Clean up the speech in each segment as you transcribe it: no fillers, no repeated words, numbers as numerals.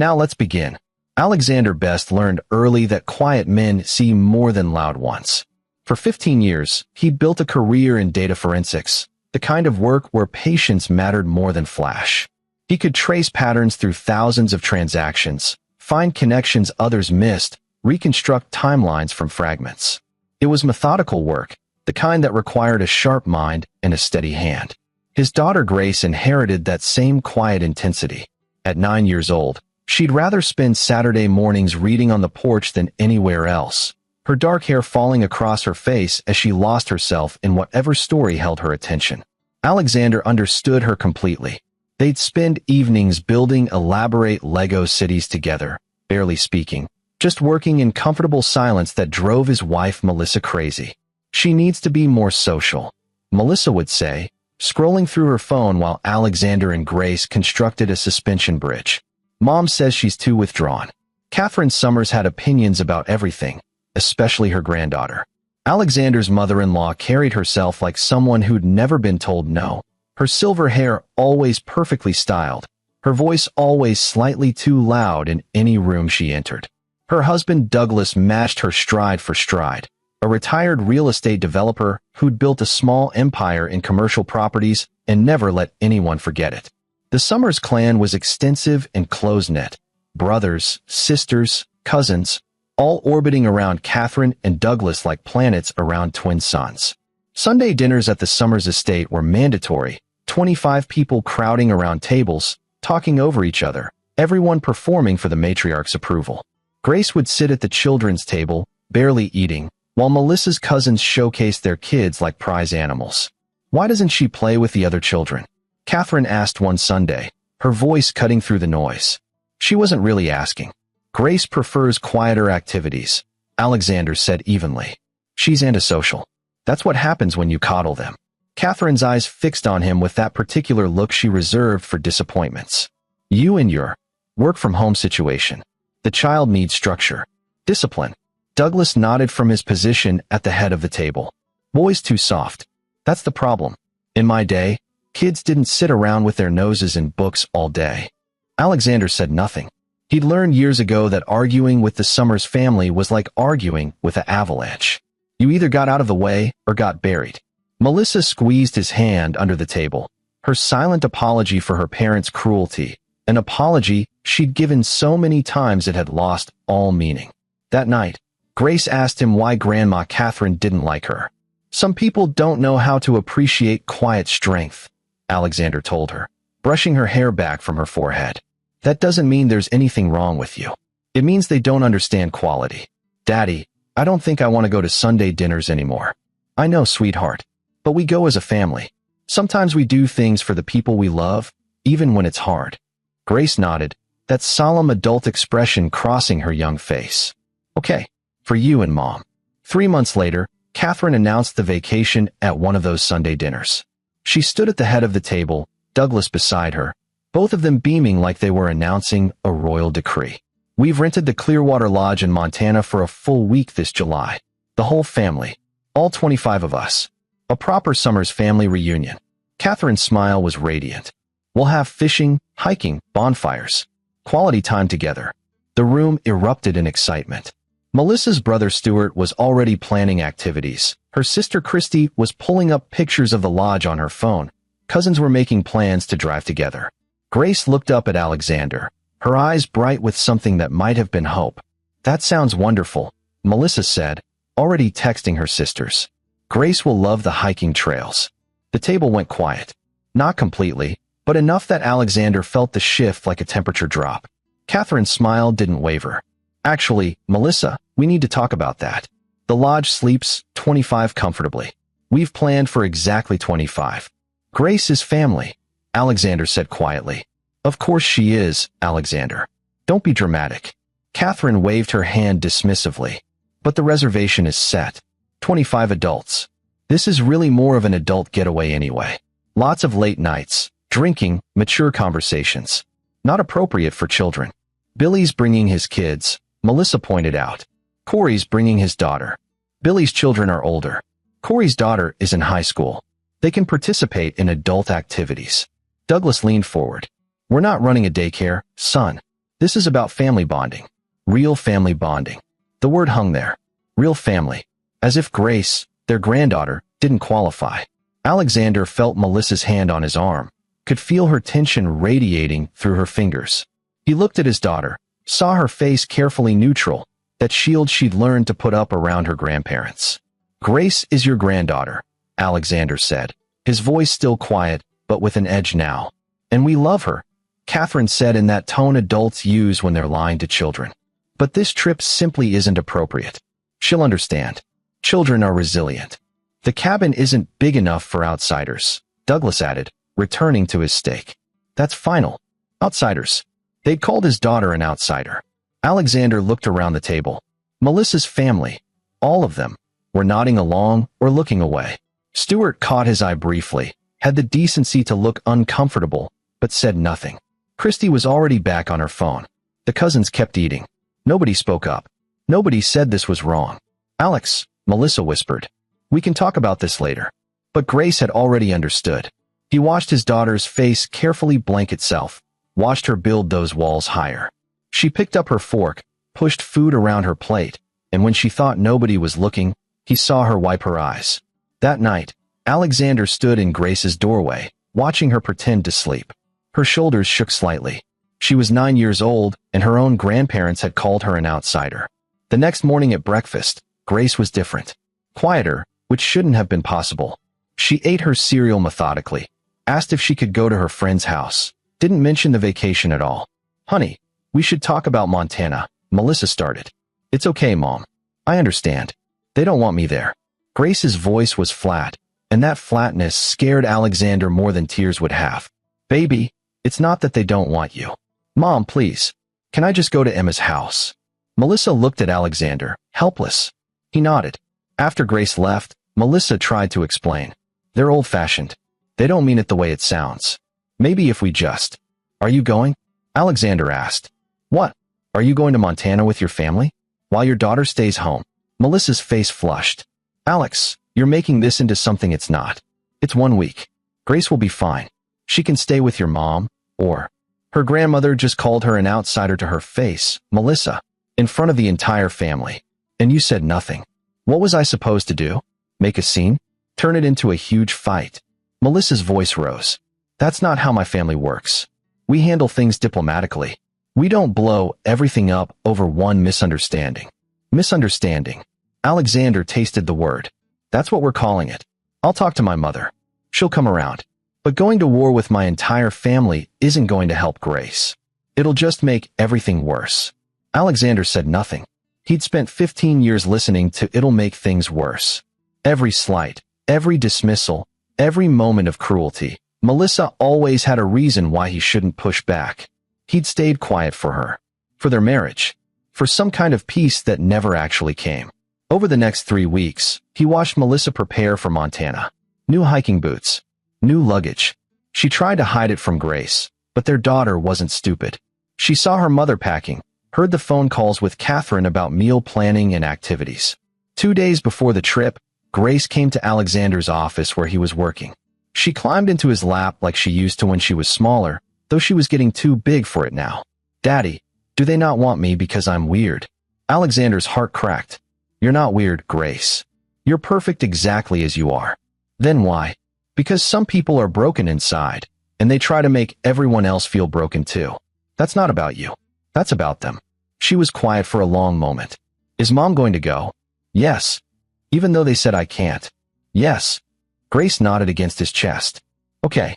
Now let's begin. Alexander Best learned early that quiet men see more than loud ones. For 15 years, he built a career in data forensics, the kind of work where patience mattered more than flash. He could trace patterns through thousands of transactions, find connections others missed, reconstruct timelines from fragments. It was methodical work, the kind that required a sharp mind and a steady hand. His daughter Grace inherited that same quiet intensity. At 9 years old, she'd rather spend Saturday mornings reading on the porch than anywhere else, her dark hair falling across her face as she lost herself in whatever story held her attention. Alexander understood her completely. They'd spend evenings building elaborate Lego cities together, barely speaking, just working in comfortable silence that drove his wife Melissa crazy. "She needs to be more social," Melissa would say, scrolling through her phone while Alexander and Grace constructed a suspension bridge. "Mom says she's too withdrawn." Catherine Summers had opinions about everything, especially her granddaughter. Alexander's mother-in-law carried herself like someone who'd never been told no. Her silver hair always perfectly styled, her voice always slightly too loud in any room she entered. Her husband Douglas matched her stride for stride, a retired real estate developer who'd built a small empire in commercial properties and never let anyone forget it. The Summers clan was extensive and close-knit, brothers, sisters, cousins, all orbiting around Catherine and Douglas like planets around twin suns. Sunday dinners at the Summers estate were mandatory, 25 people crowding around tables, talking over each other, everyone performing for the matriarch's approval. Grace would sit at the children's table, barely eating, while Melissa's cousins showcased their kids like prize animals. "Why doesn't she play with the other children?" Catherine asked one Sunday, her voice cutting through the noise. She wasn't really asking. "Grace prefers quieter activities," Alexander said evenly. "She's antisocial. That's what happens when you coddle them." Catherine's eyes fixed on him with that particular look she reserved for disappointments. "You and your work-from-home situation. The child needs structure. Discipline." Douglas nodded from his position at the head of the table. "Boys too soft. That's the problem. In my day, kids didn't sit around with their noses in books all day." Alexander said nothing. He'd learned years ago that arguing with the Summers family was like arguing with an avalanche. You either got out of the way or got buried. Melissa squeezed his hand under the table, her silent apology for her parents' cruelty, an apology she'd given so many times it had lost all meaning. That night, Grace asked him why Grandma Catherine didn't like her. "Some people don't know how to appreciate quiet strength," Alexander told her, brushing her hair back from her forehead. "That doesn't mean there's anything wrong with you. It means they don't understand quality." "Daddy, I don't think I want to go to Sunday dinners anymore." "I know, sweetheart. But we go as a family. Sometimes we do things for the people we love, even when it's hard." Grace nodded, that solemn adult expression crossing her young face. "Okay, for you and Mom." 3 months later, Catherine announced the vacation at one of those Sunday dinners. She stood at the head of the table, Douglas beside her, both of them beaming like they were announcing a royal decree. "We've rented the Clearwater Lodge in Montana for a full week this July. The whole family. All 25 of us. A proper Summers family reunion." Catherine's smile was radiant. "We'll have fishing, hiking, bonfires. Quality time together." The room erupted in excitement. Melissa's brother Stuart was already planning activities. Her sister Christy was pulling up pictures of the lodge on her phone. Cousins were making plans to drive together. Grace looked up at Alexander, her eyes bright with something that might have been hope. "That sounds wonderful," Melissa said, already texting her sisters. "Grace will love the hiking trails." The table went quiet. Not completely, but enough that Alexander felt the shift like a temperature drop. Catherine's smile didn't waver. "Actually, Melissa, we need to talk about that. The lodge sleeps 25 comfortably. We've planned for exactly 25. Grace is family," Alexander said quietly. "Of course she is, Alexander. Don't be dramatic." Catherine waved her hand dismissively. "But the reservation is set. 25 adults. This is really more of an adult getaway anyway. Lots of late nights, drinking, mature conversations. Not appropriate for children." "Billy's bringing his kids," Melissa pointed out. "Corey's bringing his daughter. Billy's children are older. Corey's daughter is in high school. They can participate in adult activities." Douglas leaned forward. "We're not running a daycare, son. This is about family bonding. Real family bonding. The word hung there. Real family. As if Grace, their granddaughter, didn't qualify. Alexander felt Melissa's hand on his arm, could feel her tension radiating through her fingers. He looked at his daughter, saw her face carefully neutral, that shield she'd learned to put up around her grandparents. Grace is your granddaughter, Alexander said, his voice still quiet, but with an edge now. And we love her, Catherine said in that tone adults use when they're lying to children. But this trip simply isn't appropriate. She'll understand. Children are resilient. The cabin isn't big enough for outsiders, Douglas added, returning to his steak. That's final. Outsiders. They'd called his daughter an outsider. Alexander looked around the table. Melissa's family, all of them, were nodding along or looking away. Stuart caught his eye briefly, had the decency to look uncomfortable, but said nothing. Christy was already back on her phone. The cousins kept eating. Nobody spoke up. Nobody said this was wrong. Alex, Melissa whispered. We can talk about this later. But Grace had already understood. He watched his daughter's face carefully blank itself, watched her build those walls higher. She picked up her fork, pushed food around her plate, and when she thought nobody was looking, he saw her wipe her eyes. That night, Alexander stood in Grace's doorway, watching her pretend to sleep. Her shoulders shook slightly. She was 9 years old, and her own grandparents had called her an outsider. The next morning at breakfast, Grace was different. Quieter, which shouldn't have been possible. She ate her cereal methodically, asked if she could go to her friend's house, didn't mention the vacation at all. Honey, we should talk about Montana, Melissa started. It's okay, Mom. I understand. They don't want me there. Grace's voice was flat, and that flatness scared Alexander more than tears would have. Baby, it's not that they don't want you. Mom, please. Can I just go to Emma's house? Melissa looked at Alexander, helpless. He nodded. After Grace left, Melissa tried to explain. They're old-fashioned. They don't mean it the way it sounds. Maybe if we just... Are you going? Alexander asked. What? Are you going to Montana with your family? While your daughter stays home? Melissa's face flushed. Alex, you're making this into something it's not. It's 1 week. Grace will be fine. She can stay with your mom, or... Her grandmother just called her an outsider to her face, Melissa, in front of the entire family. And you said nothing. What was I supposed to do? Make a scene? Turn it into a huge fight? Melissa's voice rose. That's not how my family works. We handle things diplomatically. We don't blow everything up over one misunderstanding. Misunderstanding. Alexander tasted the word. That's what we're calling it. I'll talk to my mother. She'll come around. But going to war with my entire family isn't going to help Grace. It'll just make everything worse. Alexander said nothing. He'd spent 15 years listening to "it'll make things worse." Every slight, every dismissal, every moment of cruelty. Melissa always had a reason why he shouldn't push back. He'd stayed quiet for her. For their marriage. For some kind of peace that never actually came. Over the next 3 weeks, he watched Melissa prepare for Montana. New hiking boots. New luggage. She tried to hide it from Grace, but their daughter wasn't stupid. She saw her mother packing, heard the phone calls with Catherine about meal planning and activities. 2 days before the trip, Grace came to Alexander's office where he was working. She climbed into his lap like she used to when she was smaller, though she was getting too big for it now. Daddy, do they not want me because I'm weird? Alexander's heart cracked. You're not weird, Grace. You're perfect exactly as you are. Then why? Because some people are broken inside, and they try to make everyone else feel broken too. That's not about you. That's about them. She was quiet for a long moment. Is Mom going to go? Yes. Even though they said I can't. Yes. Grace nodded against his chest. Okay.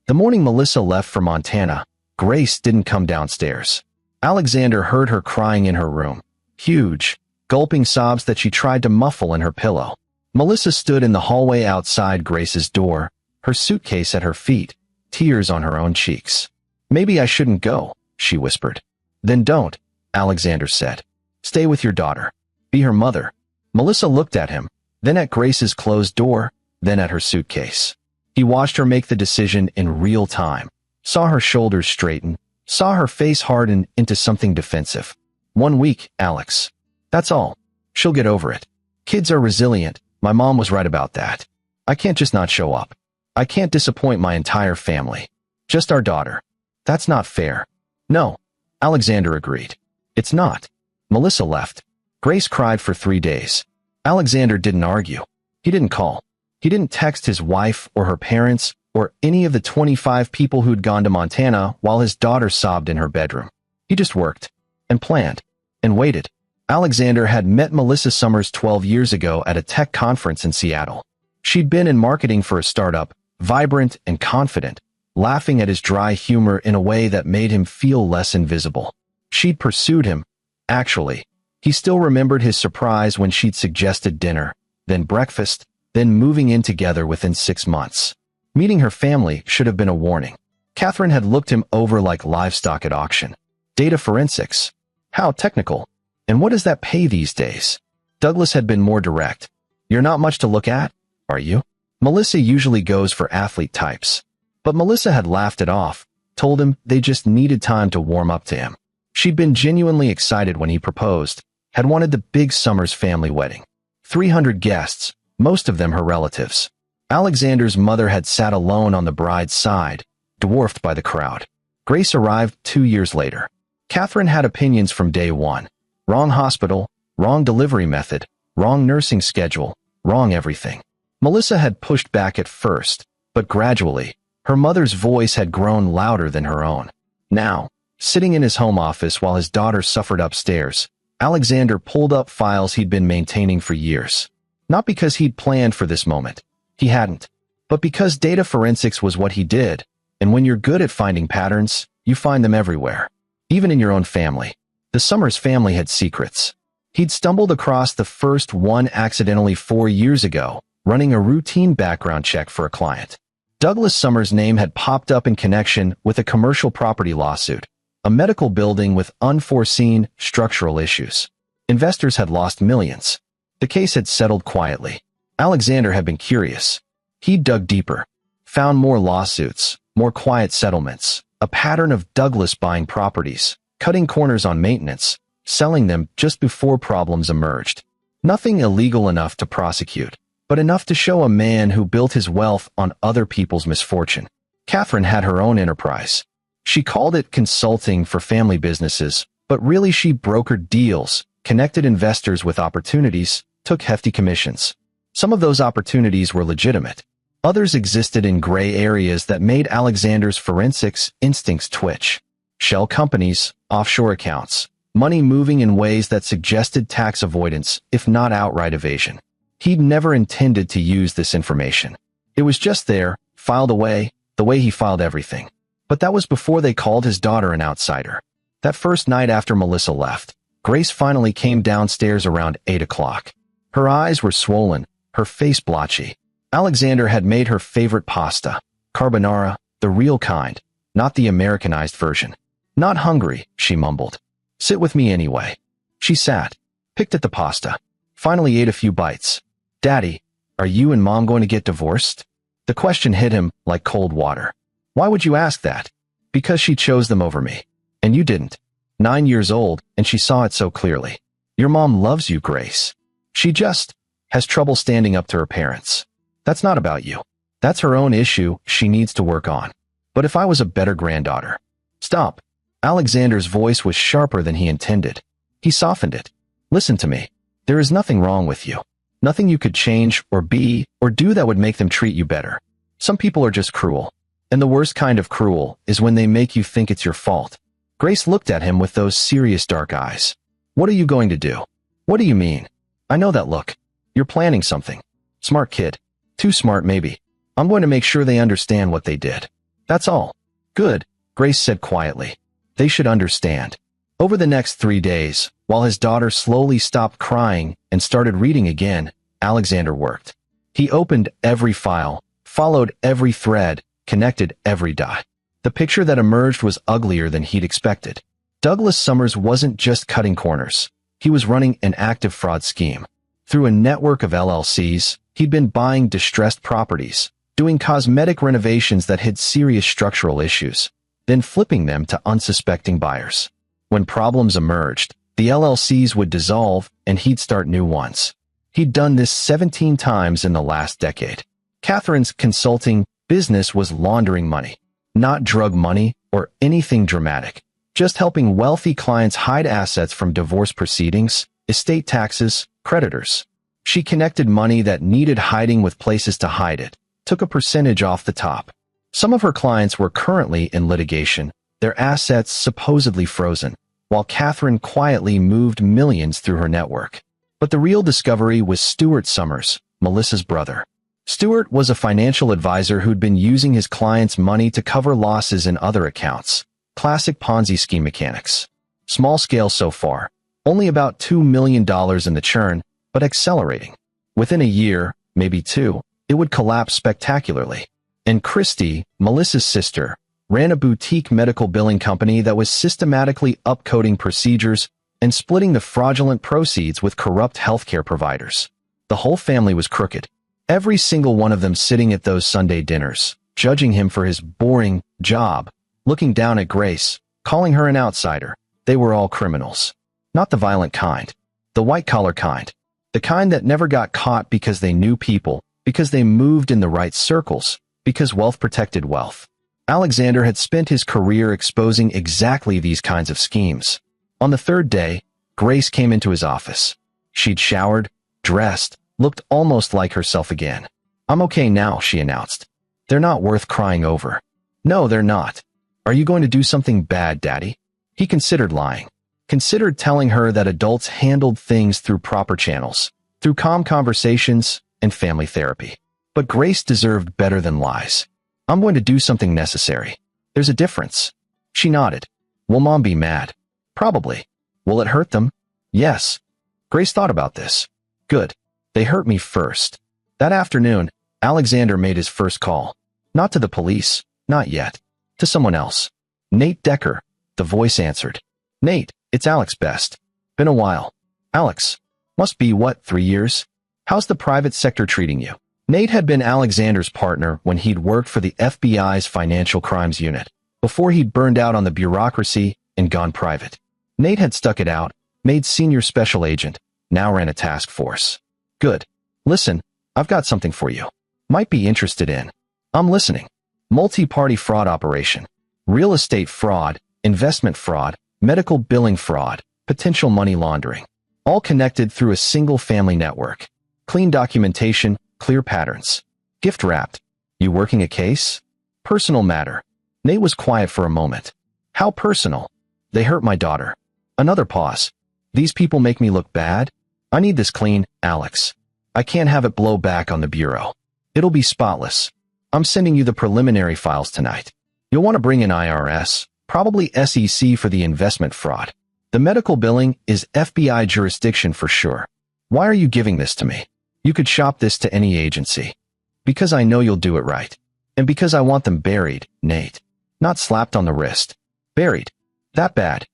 The morning Melissa left for Montana, Grace didn't come downstairs. Alexander heard her crying in her room. Huge, gulping sobs that she tried to muffle in her pillow. Melissa stood in the hallway outside Grace's door, her suitcase at her feet, tears on her own cheeks. Maybe I shouldn't go, she whispered. Then don't, Alexander said. Stay with your daughter. Be her mother. Melissa looked at him, then at Grace's closed door, then at her suitcase. He watched her make the decision in real time, saw her shoulders straighten, saw her face harden into something defensive. 1 week, Alex. That's all. She'll get over it. Kids are resilient. My mom was right about that. I can't just not show up. I can't disappoint my entire family. Just our daughter. That's not fair. No. Alexander agreed. It's not. Melissa left. Grace cried for 3 days. Alexander didn't argue. He didn't call. He didn't text his wife or her parents or any of the 25 people who'd gone to Montana while his daughter sobbed in her bedroom. He just worked and planned and waited. Alexander had met Melissa Summers 12 years ago at a tech conference in Seattle. She'd been in marketing for a startup, vibrant and confident, laughing at his dry humor in a way that made him feel less invisible. She'd pursued him. Actually, he still remembered his surprise when she'd suggested dinner, then breakfast, then moving in together within 6 months. Meeting her family should have been a warning. Catherine had looked him over like livestock at auction. Data forensics. How technical. And what does that pay these days? Douglas had been more direct. You're not much to look at, are you? Melissa usually goes for athlete types. But Melissa had laughed it off, told him they just needed time to warm up to him. She'd been genuinely excited when he proposed, had wanted the big Summers family wedding. 300 guests, most of them her relatives. Alexander's mother had sat alone on the bride's side, dwarfed by the crowd. Grace arrived 2 years later. Catherine had opinions from day one. Wrong hospital, wrong delivery method, wrong nursing schedule, wrong everything. Melissa had pushed back at first, but gradually, her mother's voice had grown louder than her own. Now, sitting in his home office while his daughter suffered upstairs, Alexander pulled up files he'd been maintaining for years. Not because he'd planned for this moment. He hadn't. But because data forensics was what he did, and when you're good at finding patterns, you find them everywhere. Even in your own family. The Summers family had secrets. He'd stumbled across the first one accidentally 4 years ago, running a routine background check for a client. Douglas Summers' name had popped up in connection with a commercial property lawsuit, a medical building with unforeseen structural issues. Investors had lost millions. The case had settled quietly. Alexander had been curious. He'd dug deeper, found more lawsuits, more quiet settlements, a pattern of Douglas buying properties, cutting corners on maintenance, selling them just before problems emerged. Nothing illegal enough to prosecute, but enough to show a man who built his wealth on other people's misfortune. Catherine had her own enterprise. She called it consulting for family businesses, but really she brokered deals, connected investors with opportunities, took hefty commissions. Some of those opportunities were legitimate. Others existed in gray areas that made Alexander's forensics instincts twitch. Shell companies, offshore accounts, money moving in ways that suggested tax avoidance, if not outright evasion. He'd never intended to use this information. It was just there, filed away, the way he filed everything. But that was before they called his daughter an outsider. That first night after Melissa left, Grace finally came downstairs around 8 o'clock. Her eyes were swollen, her face blotchy. Alexander had made her favorite pasta, carbonara, the real kind, not the Americanized version. Not hungry, she mumbled. Sit with me anyway. She sat, picked at the pasta, finally ate a few bites. Daddy, are you and Mom going to get divorced? The question hit him like cold water. Why would you ask that? Because she chose them over me. And you didn't. 9 years old, and she saw it so clearly. Your mom loves you, Grace. She just has trouble standing up to her parents. That's not about you. That's her own issue she needs to work on. But if I was a better granddaughter. Stop. Alexander's voice was sharper than he intended. He softened it. Listen to me. There is nothing wrong with you. Nothing you could change or be or do that would make them treat you better. Some people are just cruel. And the worst kind of cruel is when they make you think it's your fault. Grace looked at him with those serious dark eyes. What are you going to do? What do you mean? I know that look. You're planning something. Smart kid. Too smart, maybe. I'm going to make sure they understand what they did. That's all. Good, Grace said quietly. They should understand. Over the next 3 days, while his daughter slowly stopped crying and started reading again, Alexander worked. He opened every file, followed every thread, connected every dot. The picture that emerged was uglier than he'd expected. Douglas Summers wasn't just cutting corners. He was running an active fraud scheme. Through a network of LLCs, he'd been buying distressed properties, doing cosmetic renovations that hid serious structural issues, then flipping them to unsuspecting buyers. When problems emerged, the LLCs would dissolve and he'd start new ones. He'd done this 17 times in the last decade. Catherine's consulting business was laundering money, not drug money or anything dramatic. just helping wealthy clients hide assets from divorce proceedings, estate taxes, creditors. She connected money that needed hiding with places to hide it, took a percentage off the top. Some of her clients were currently in litigation, their assets supposedly frozen, while Catherine quietly moved millions through her network. But the real discovery was Stuart Summers, Melissa's brother. Stuart was a financial advisor who'd been using his clients' money to cover losses in other accounts. Classic Ponzi scheme mechanics. Small scale so far, only about $2 million in the churn, but accelerating. Within a year, maybe two, it would collapse spectacularly. And Christy, Melissa's sister, ran a boutique medical billing company that was systematically upcoding procedures and splitting the fraudulent proceeds with corrupt healthcare providers. The whole family was crooked. Every single one of them sitting at those Sunday dinners, judging him for his boring job, looking down at Grace, calling her an outsider. They were all criminals. Not the violent kind. The white-collar kind. The kind that never got caught because they knew people, because they moved in the right circles, because wealth protected wealth. Alexander had spent his career exposing exactly these kinds of schemes. On the third day, Grace came into his office. She'd showered, dressed, looked almost like herself again. "I'm okay now," she announced. "They're not worth crying over." "No, they're not." "Are you going to do something bad, Daddy?" He considered lying. Considered telling her that adults handled things through proper channels, through calm conversations and family therapy. But Grace deserved better than lies. "I'm going to do something necessary. There's a difference." She nodded. "Will Mom be mad?" "Probably." "Will it hurt them?" "Yes." Grace thought about this. "Good. They hurt me first." That afternoon, Alexander made his first call. Not to the police, not yet. To someone else. "Nate Decker." The voice answered. "Nate, it's Alex Best. Been a while." "Alex. Must be, what, 3 years? How's the private sector treating you?" Nate had been Alexander's partner when he'd worked for the FBI's Financial Crimes Unit, before he'd burned out on the bureaucracy and gone private. Nate had stuck it out, made senior special agent, now ran a task force. "Good. Listen, I've got something for you. Might be interested in." "I'm listening." "Multi-party fraud operation. Real estate fraud, investment fraud, medical billing fraud, potential money laundering. All connected through a single family network. Clean documentation, clear patterns. Gift wrapped. You working a case?" "Personal matter." Nate was quiet for a moment. "How personal?" "They hurt my daughter." Another pause. "These people make me look bad? I need this clean, Alex. I can't have it blow back on the bureau. It'll be spotless. I'm sending you the preliminary files tonight. You'll want to bring in IRS, probably SEC for the investment fraud. The medical billing is FBI jurisdiction for sure. Why are you giving this to me? You could shop this to any agency." "Because I know you'll do it right. And because I want them buried, Nate. Not slapped on the wrist. Buried. That bad.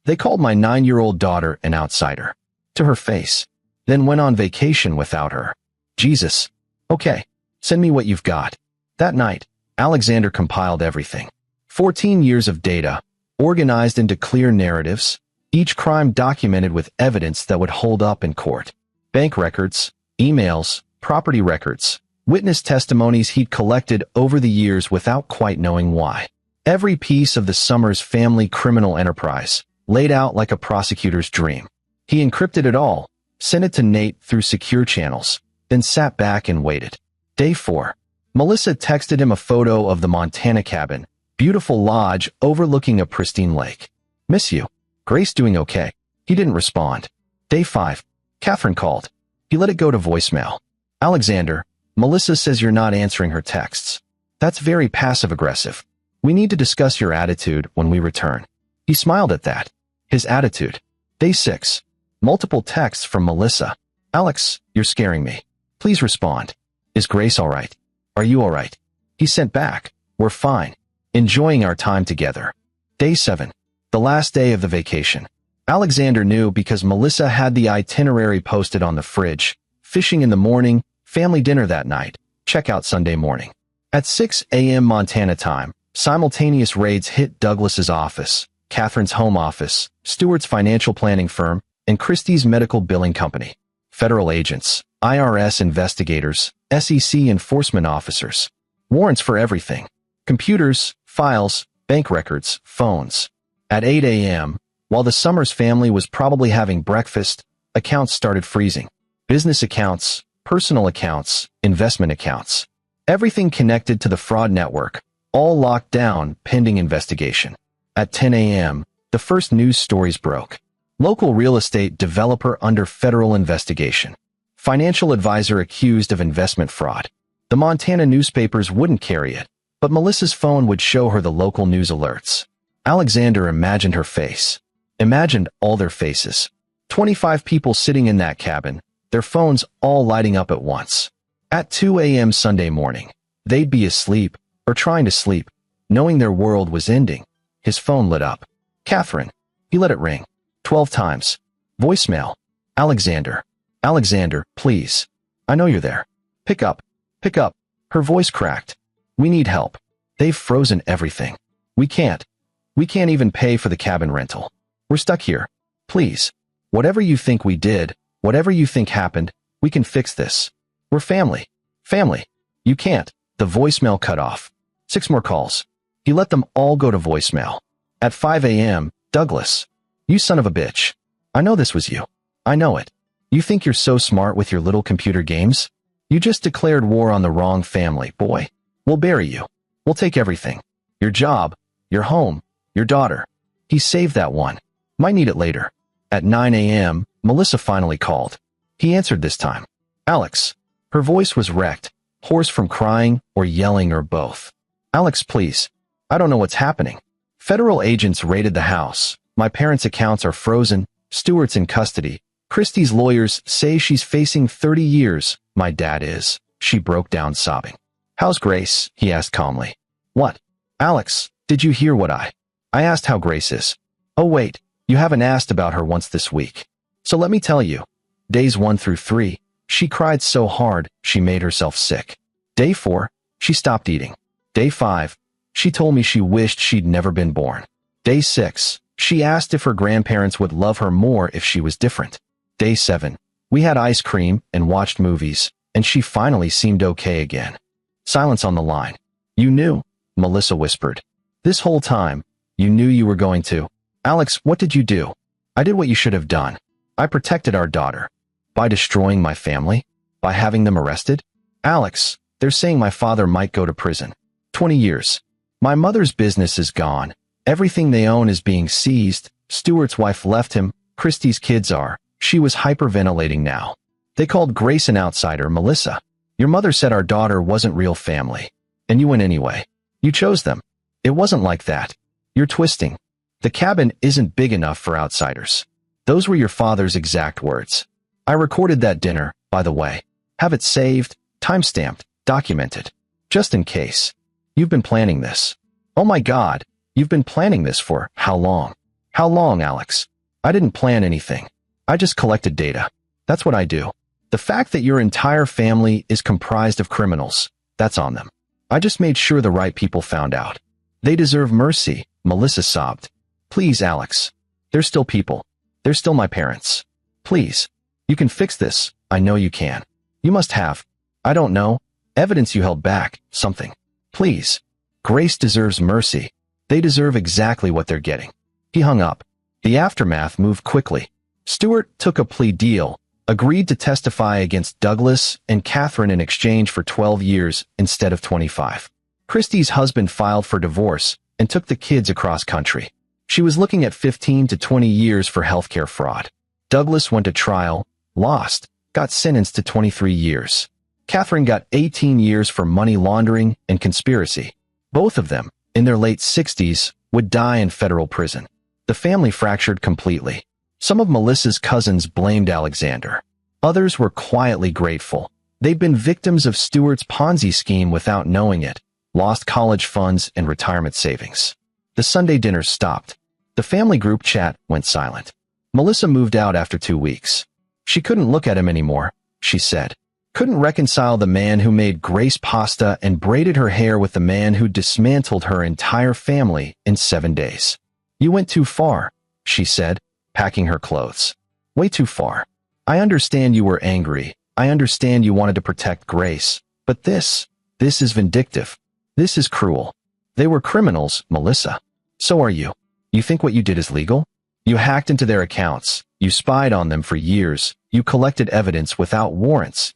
They called my 9-year-old daughter an outsider. To her face. Then went on vacation without her. Jesus. Okay. Send me what you've got." That night, Alexander compiled everything. 14 years of data, organized into clear narratives, each crime documented with evidence that would hold up in court. Bank records, emails, property records, witness testimonies he'd collected over the years without quite knowing why. Every piece of the Summers family criminal enterprise, laid out like a prosecutor's dream. He encrypted it all, sent it to Nate through secure channels, then sat back and waited. Day 4. Melissa texted him a photo of the Montana cabin, beautiful lodge overlooking a pristine lake. "Miss you. Grace doing okay?" He didn't respond. Day 5. Catherine called. He let it go to voicemail. "Alexander, Melissa says you're not answering her texts. That's very passive-aggressive. We need to discuss your attitude when we return." He smiled at that. His attitude. Day 6. Multiple texts from Melissa. "Alex, you're scaring me. Please respond. Is Grace all right? Are you all right?" He sent back. "We're fine. Enjoying our time together." Day 7. The last day of the vacation. Alexander knew because Melissa had the itinerary posted on the fridge. Fishing in the morning, family dinner that night, checkout Sunday morning. At 6 a.m. Montana time, simultaneous raids hit Douglas's office, Catherine's home office, Stewart's financial planning firm, and Christie's medical billing company. Federal agents, IRS investigators, SEC enforcement officers. Warrants for everything. Computers, files, bank records, phones. At 8 a.m., while the Summers family was probably having breakfast, accounts started freezing. Business accounts, personal accounts, investment accounts. Everything connected to the fraud network, all locked down pending investigation. At 10 a.m., the first news stories broke. Local real estate developer under federal investigation. Financial advisor accused of investment fraud. The Montana newspapers wouldn't carry it, but Melissa's phone would show her the local news alerts. Alexander imagined her face. Imagined all their faces. 25 people sitting in that cabin, their phones all lighting up at once. At 2 a.m. Sunday morning, they'd be asleep, or trying to sleep, knowing their world was ending. His phone lit up. Catherine. He let it ring. 12 times. Voicemail. Alexander. Alexander, please. I know you're there. Pick up. Pick up. Her voice cracked. We need help. They've frozen everything. We can't even pay for the cabin rental. We're stuck here. Please. Whatever you think we did, whatever you think happened, we can fix this. We're family. Family. You can't. The voicemail cut off. 6 more calls. He let them all go to voicemail. At 5 a.m., Douglas. You son of a bitch. I know this was you. I know it. You think you're so smart with your little computer games? You just declared war on the wrong family, boy. We'll bury you. We'll take everything. Your job, your home, your daughter. He saved that one. Might need it later. At 9 a.m., Melissa finally called. He answered this time. Alex. Her voice was wrecked, hoarse from crying or yelling or both. Alex, please. I don't know what's happening. Federal agents raided the house. My parents' accounts are frozen. Stuart's in custody. Christy's lawyers say she's facing 30 years. My dad is. She broke down sobbing. How's Grace? He asked calmly. What? Alex, did you hear what I asked how Grace is? Oh wait, you haven't asked about her once this week. So let me tell you. Days 1 through 3, she cried so hard she made herself sick. Day 4, she stopped eating. Day 5, she told me she wished she'd never been born. Day 6, she asked if her grandparents would love her more if she was different. Day 7, we had ice cream and watched movies, and she finally seemed okay again. Silence on the line. You knew, Melissa whispered. This whole time, you knew you were going to. Alex, what did you do? I did what you should have done. I protected our daughter. By destroying my family? By having them arrested? Alex, they're saying my father might go to prison. 20 years. My mother's business is gone. Everything they own is being seized. Stuart's wife left him. Christy's kids are. She was hyperventilating now. They called Grace an outsider, Melissa. Your mother said our daughter wasn't real family. And you went anyway. You chose them. It wasn't like that. You're twisting. The cabin isn't big enough for outsiders. Those were your father's exact words. I recorded that dinner, by the way. Have it saved, timestamped, documented. Just in case. You've been planning this. Oh my God, you've been planning this for how long? How long, Alex? I didn't plan anything. I just collected data. That's what I do. The fact that your entire family is comprised of criminals, that's on them. I just made sure the right people found out. They deserve mercy, Melissa sobbed. Please, Alex. They're still people. They're still my parents. Please. You can fix this. I know you can. You must have, I don't know, evidence you held back, something. Please. Grace deserves mercy. They deserve exactly what they're getting. He hung up. The aftermath moved quickly. Stuart took a plea deal, agreed to testify against Douglas and Catherine in exchange for 12 years instead of 25. Christy's husband filed for divorce and took the kids across country. She was looking at 15 to 20 years for healthcare fraud. Douglas went to trial, lost, got sentenced to 23 years. Catherine got 18 years for money laundering and conspiracy. Both of them, in their late 60s, would die in federal prison. The family fractured completely. Some of Melissa's cousins blamed Alexander. Others were quietly grateful. They'd been victims of Stuart's Ponzi scheme without knowing it, lost college funds and retirement savings. The Sunday dinners stopped. The family group chat went silent. Melissa moved out after 2 weeks. She couldn't look at him anymore, she said. Couldn't reconcile the man who made Grace pasta and braided her hair with the man who dismantled her entire family in 7 days. You went too far, she said, packing her clothes. Way too far. I understand you were angry. I understand you wanted to protect Grace. But this is vindictive. This is cruel. They were criminals, Melissa. So are you. You think what you did is legal? You hacked into their accounts. You spied on them for years. You collected evidence without warrants.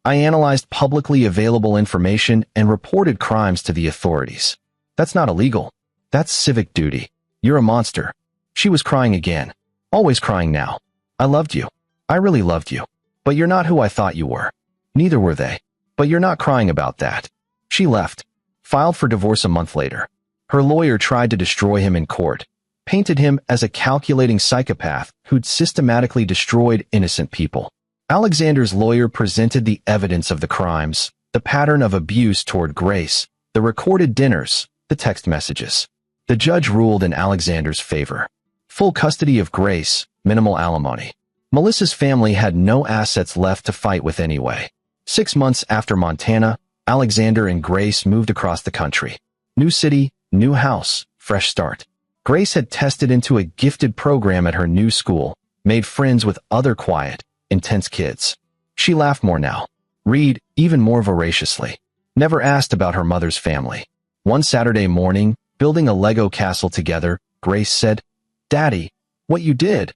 I analyzed publicly available information and reported crimes to the authorities. That's not illegal. That's civic duty. You're a monster. She was crying again. Always crying now. I loved you. I really loved you. But you're not who I thought you were. Neither were they. But you're not crying about that. She left. Filed for divorce a month later. Her lawyer tried to destroy him in court. Painted him as a calculating psychopath who'd systematically destroyed innocent people. Alexander's lawyer presented the evidence of the crimes, the pattern of abuse toward Grace, the recorded dinners, the text messages. The judge ruled in Alexander's favor. Full custody of Grace, minimal alimony. Melissa's family had no assets left to fight with anyway. 6 months after Montana, Alexander and Grace moved across the country. New city, new house, fresh start. Grace had tested into a gifted program at her new school, made friends with other quiet, intense kids. She laughed more now, read even more voraciously, never asked about her mother's family. One Saturday morning, building a Lego castle together, Grace said, "Daddy, what you did,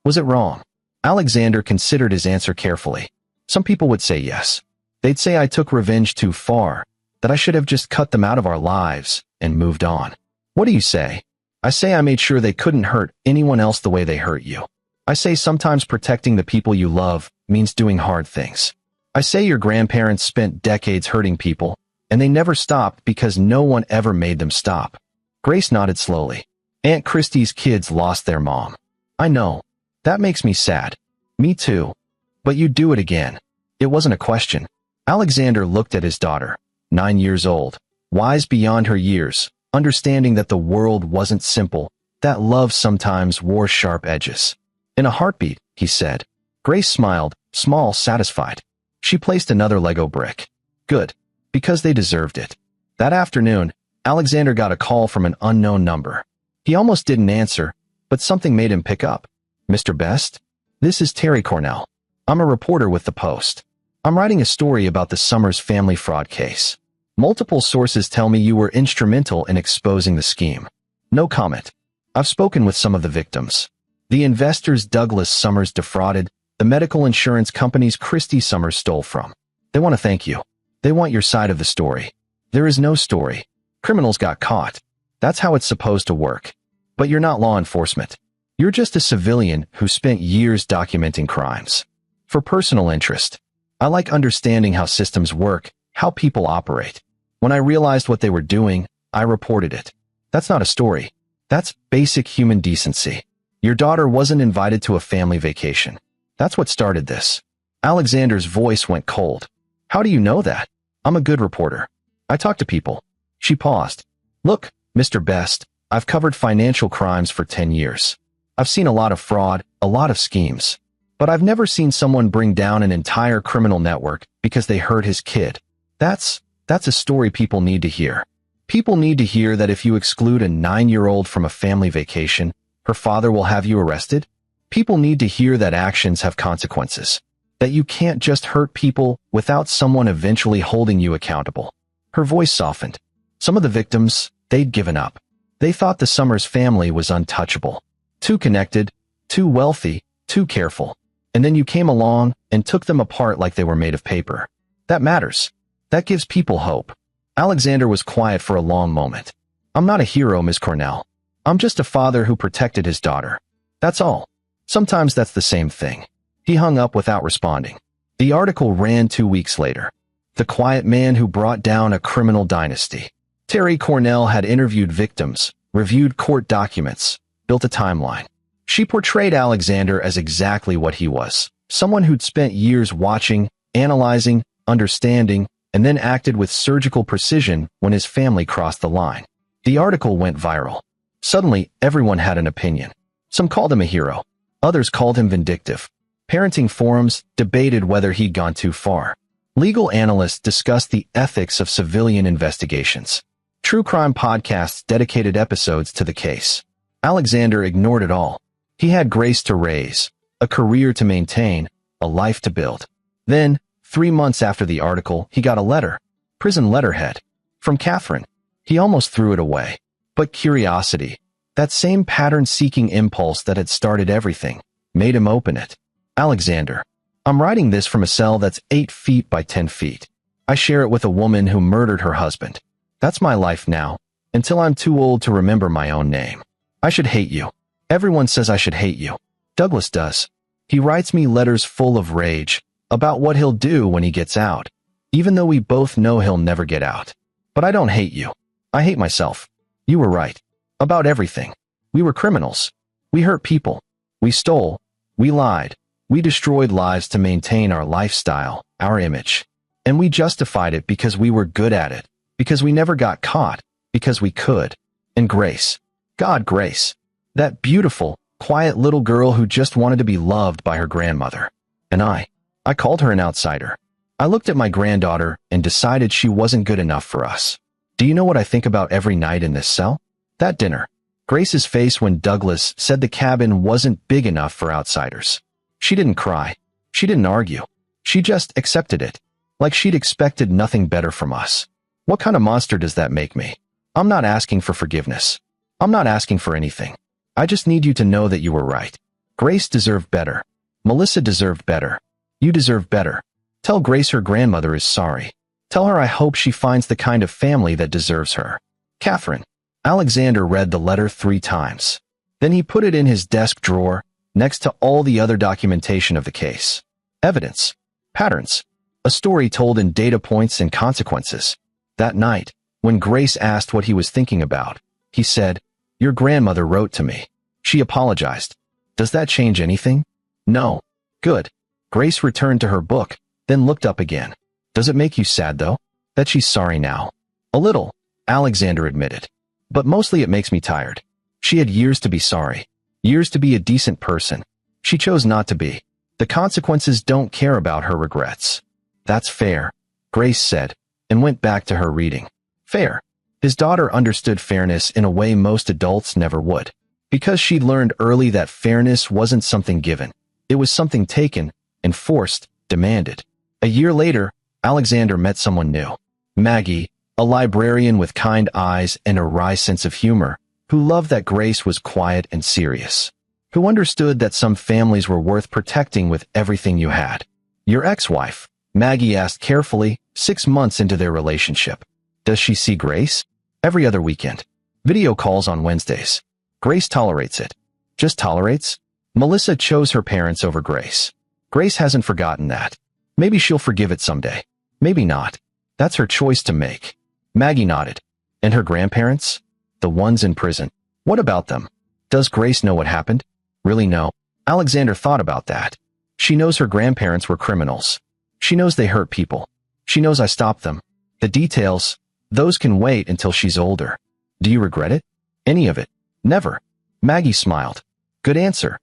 was it wrong?" Alexander considered his answer carefully. Some people would say yes. They'd say I took revenge too far, that I should have just cut them out of our lives and moved on. What do you say? I say I made sure they couldn't hurt anyone else the way they hurt you. I say sometimes protecting the people you love means doing hard things. I say your grandparents spent decades hurting people, and they never stopped because no one ever made them stop. Grace nodded slowly. Aunt Christie's kids lost their mom. I know. That makes me sad. Me too. But you'd do it again. It wasn't a question. Alexander looked at his daughter, 9 years old, wise beyond her years, understanding that the world wasn't simple, that love sometimes wore sharp edges. In a heartbeat, he said. Grace smiled, small, satisfied. She placed another Lego brick. Good. Because they deserved it. That afternoon, Alexander got a call from an unknown number. He almost didn't answer, but something made him pick up. Mr. Best? This is Terry Cornell. I'm a reporter with the Post. I'm writing a story about the Summers family fraud case. Multiple sources tell me you were instrumental in exposing the scheme. No comment. I've spoken with some of the victims. The investors Douglas Summers defrauded, the medical insurance companies Christy Summers stole from. They want to thank you. They want your side of the story. There is no story. Criminals got caught. That's how it's supposed to work. But you're not law enforcement. You're just a civilian who spent years documenting crimes. For personal interest. I like understanding how systems work, how people operate. When I realized what they were doing, I reported it. That's not a story. That's basic human decency. Your daughter wasn't invited to a family vacation. That's what started this. Alexander's voice went cold. How do you know that? I'm a good reporter. I talk to people. She paused. Look, Mr. Best, I've covered financial crimes for 10 years. I've seen a lot of fraud, a lot of schemes. But I've never seen someone bring down an entire criminal network because they hurt his kid. That's a story people need to hear. People need to hear that if you exclude a 9-year-old from a family vacation, her father will have you arrested. People need to hear that actions have consequences. That you can't just hurt people without someone eventually holding you accountable. Her voice softened. Some of the victims, they'd given up. They thought the Summers family was untouchable. Too connected, too wealthy, too careful. And then you came along and took them apart like they were made of paper. That matters. That gives people hope. Alexander was quiet for a long moment. I'm not a hero, Ms. Cornell. I'm just a father who protected his daughter. That's all. Sometimes that's the same thing. He hung up without responding. The article ran 2 weeks later. The quiet man who brought down a criminal dynasty. Terry Cornell had interviewed victims, reviewed court documents, built a timeline. She portrayed Alexander as exactly what he was, someone who'd spent years watching, analyzing, understanding, and then acted with surgical precision when his family crossed the line. The article went viral. Suddenly, everyone had an opinion. Some called him a hero. Others called him vindictive. Parenting forums debated whether he'd gone too far. Legal analysts discussed the ethics of civilian investigations. True crime podcasts dedicated episodes to the case. Alexander ignored it all. He had Grace to raise, a career to maintain, a life to build. Then, 3 months after the article, he got a letter. Prison letterhead. From Catherine. He almost threw it away. But curiosity. That same pattern-seeking impulse that had started everything made him open it. Alexander, I'm writing this from a cell that's 8 feet by 10 feet. I share it with a woman who murdered her husband. That's my life now, until I'm too old to remember my own name. I should hate you. Everyone says I should hate you. Douglas does. He writes me letters full of rage about what he'll do when he gets out, even though we both know he'll never get out. But I don't hate you. I hate myself. You were right. About everything. We were criminals. We hurt people. We stole. We lied. We destroyed lives to maintain our lifestyle, our image. And we justified it because we were good at it, because we never got caught, because we could. And Grace. God, Grace. That beautiful, quiet little girl who just wanted to be loved by her grandmother. And I called her an outsider. I looked at my granddaughter and decided she wasn't good enough for us. Do you know what I think about every night in this cell? That dinner. Grace's face when Douglas said the cabin wasn't big enough for outsiders. She didn't cry. She didn't argue. She just accepted it, like she'd expected nothing better from us. What kind of monster does that make me? I'm not asking for forgiveness. I'm not asking for anything. I just need you to know that you were right. Grace deserved better. Melissa deserved better. You deserve better. Tell Grace her grandmother is sorry. Tell her I hope she finds the kind of family that deserves her. Catherine. Alexander read the letter 3 times. Then he put it in his desk drawer, next to all the other documentation of the case. Evidence. Patterns. A story told in data points and consequences. That night, when Grace asked what he was thinking about, he said, "Your grandmother wrote to me. She apologized. Does that change anything?" No. Good. Grace returned to her book, then looked up again. Does it make you sad, though, that she's sorry now? A little, Alexander admitted. But mostly it makes me tired. She had years to be sorry. Years to be a decent person. She chose not to be. The consequences don't care about her regrets. That's fair, Grace said, and went back to her reading. Fair. His daughter understood fairness in a way most adults never would. Because she'd learned early that fairness wasn't something given. It was something taken, enforced, demanded. A year later, Alexander met someone new. Maggie, a librarian with kind eyes and a wry sense of humor, who loved that Grace was quiet and serious. Who understood that some families were worth protecting with everything you had. Your ex-wife, Maggie asked carefully, 6 months into their relationship. Does she see Grace? Every other weekend. Video calls on Wednesdays. Grace tolerates it. Just tolerates? Melissa chose her parents over Grace. Grace hasn't forgotten that. Maybe she'll forgive it someday. Maybe not. That's her choice to make. Maggie nodded. And her grandparents? The ones in prison. What about them? Does Grace know what happened? Really no. Alexander thought about that. She knows her grandparents were criminals. She knows they hurt people. She knows I stopped them. The details, those can wait until she's older. Do you regret it? Any of it? Never. Maggie smiled. Good answer.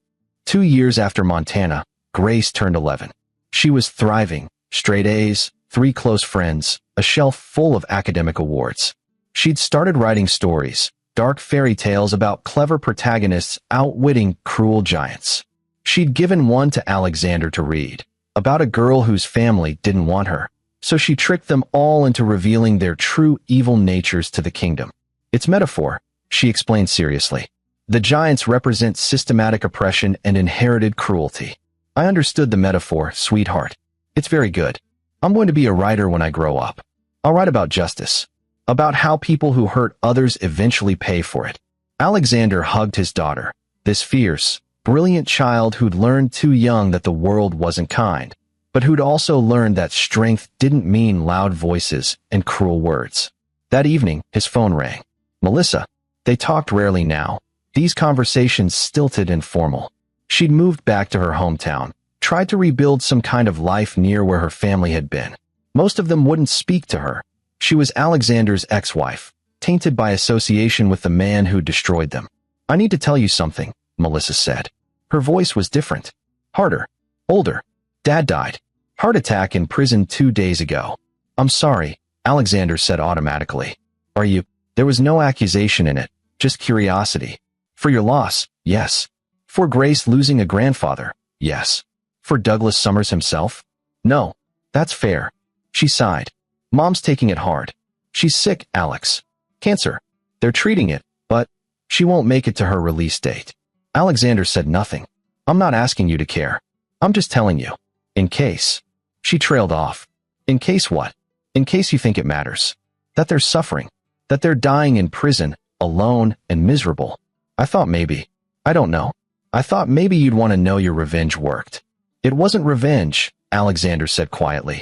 2 years after Montana, Grace turned 11. She was thriving, straight A's, 3 close friends, a shelf full of academic awards. She'd started writing stories, dark fairy tales about clever protagonists outwitting cruel giants. She'd given one to Alexander to read, about a girl whose family didn't want her, so she tricked them all into revealing their true evil natures to the kingdom. It's metaphor, she explained seriously. The giants represent systematic oppression and inherited cruelty. I understood the metaphor, sweetheart. It's very good. I'm going to be a writer when I grow up. I'll write about justice. About how people who hurt others eventually pay for it. Alexander hugged his daughter, this fierce, brilliant child who'd learned too young that the world wasn't kind, but who'd also learned that strength didn't mean loud voices and cruel words. That evening, his phone rang. Melissa. They talked rarely now. These conversations stilted and formal. She'd moved back to her hometown, tried to rebuild some kind of life near where her family had been. Most of them wouldn't speak to her. She was Alexander's ex-wife, tainted by association with the man who destroyed them. I need to tell you something, Melissa said. Her voice was different. Harder. Older. Dad died. Heart attack in prison 2 days ago. I'm sorry, Alexander said automatically. Are you? There was no accusation in it, just curiosity. For your loss, yes. For Grace losing a grandfather, yes. For Douglas Summers himself? No. That's fair. She sighed. Mom's taking it hard. She's sick, Alex. Cancer. They're treating it, but She won't make it to her release date. Alexander said nothing. I'm not asking you to care. I'm just telling you. In case. She trailed off. In case what? In case you think it matters. That they're suffering. That they're dying in prison, alone and miserable. I thought maybe. I don't know. I thought maybe you'd want to know your revenge worked. It wasn't revenge, Alexander said quietly.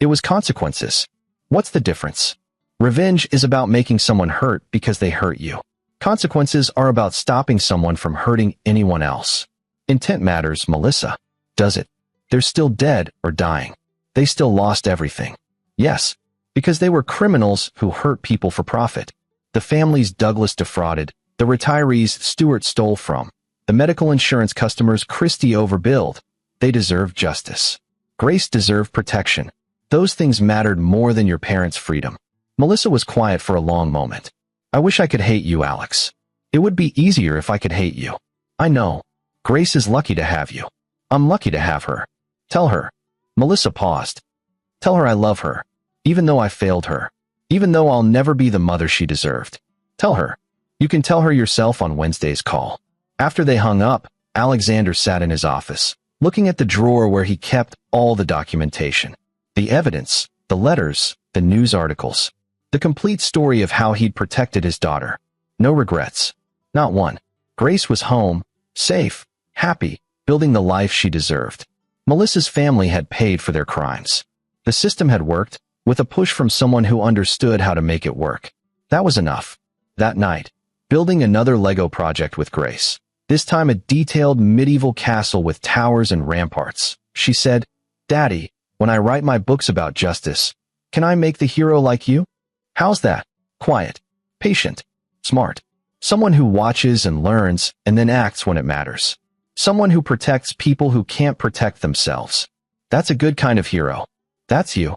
It was consequences. What's the difference? Revenge is about making someone hurt because they hurt you. Consequences are about stopping someone from hurting anyone else. Intent matters, Melissa. Does it? They're still dead or dying. They still lost everything. Yes, because they were criminals who hurt people for profit. The families Douglas defrauded, the retirees Stewart stole from, the medical insurance customers Christie overbilled. They deserve justice. Grace deserved protection. Those things mattered more than your parents' freedom. Melissa was quiet for a long moment. I wish I could hate you, Alex. It would be easier if I could hate you. I know. Grace is lucky to have you. I'm lucky to have her. Tell her. Melissa paused. Tell her I love her. Even though I failed her. Even though I'll never be the mother she deserved. Tell her. You can tell her yourself on Wednesday's call. After they hung up, Alexander sat in his office, looking at the drawer where he kept all the documentation. The evidence, the letters, the news articles. The complete story of how he'd protected his daughter. No regrets. Not one. Grace was home, safe, happy, building the life she deserved. Melissa's family had paid for their crimes. The system had worked, with a push from someone who understood how to make it work. That was enough. That night, building another Lego project with Grace. This time a detailed medieval castle with towers and ramparts. She said, Daddy, when I write my books about justice, can I make the hero like you? How's that? Quiet, patient, smart. Someone who watches and learns and then acts when it matters. Someone who protects people who can't protect themselves. That's a good kind of hero. That's you.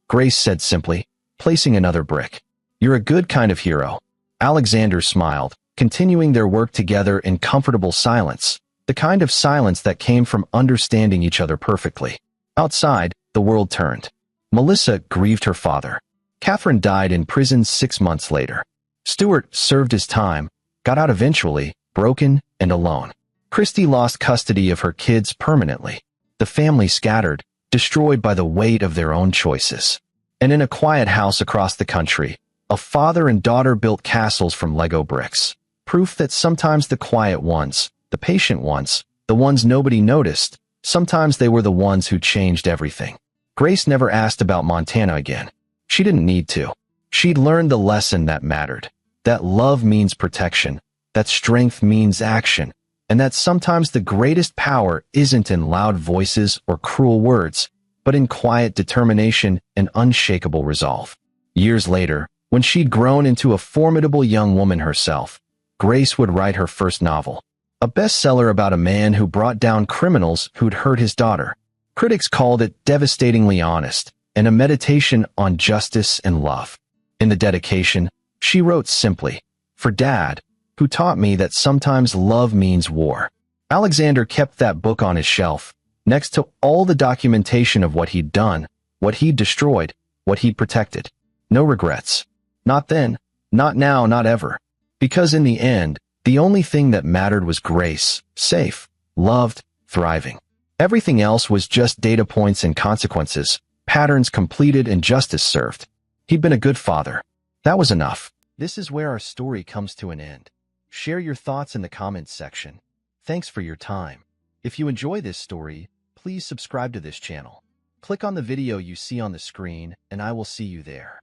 Grace said simply, placing another brick. You're a good kind of hero. Alexander smiled, continuing their work together in comfortable silence, the kind of silence that came from understanding each other perfectly. Outside, the world turned. Melissa grieved her father. Catherine died in prison 6 months later. Stewart served his time, got out eventually, broken and alone. Christie lost custody of her kids permanently. The family scattered, destroyed by the weight of their own choices. And in a quiet house across the country, a father and daughter built castles from Lego bricks. Proof that sometimes the quiet ones, the patient ones, the ones nobody noticed, sometimes they were the ones who changed everything. Grace never asked about Montana again. She didn't need to. She'd learned the lesson that mattered. That love means protection, that strength means action, and that sometimes the greatest power isn't in loud voices or cruel words, but in quiet determination and unshakable resolve. Years later, when she'd grown into a formidable young woman herself, Grace would write her first novel, a bestseller about a man who brought down criminals who'd hurt his daughter. Critics called it devastatingly honest, and a meditation on justice and love. In the dedication, she wrote simply, "For Dad, who taught me that sometimes love means war." Alexander kept that book on his shelf, next to all the documentation of what he'd done, what he'd destroyed, what he'd protected. No regrets. Not then, not now, not ever. Because in the end, the only thing that mattered was Grace, safe, loved, thriving. Everything else was just data points and consequences, patterns completed and justice served. He'd been a good father. That was enough. This is where our story comes to an end. Share your thoughts in the comments section. Thanks for your time. If you enjoy this story, please subscribe to this channel. Click on the video you see on the screen, and I will see you there.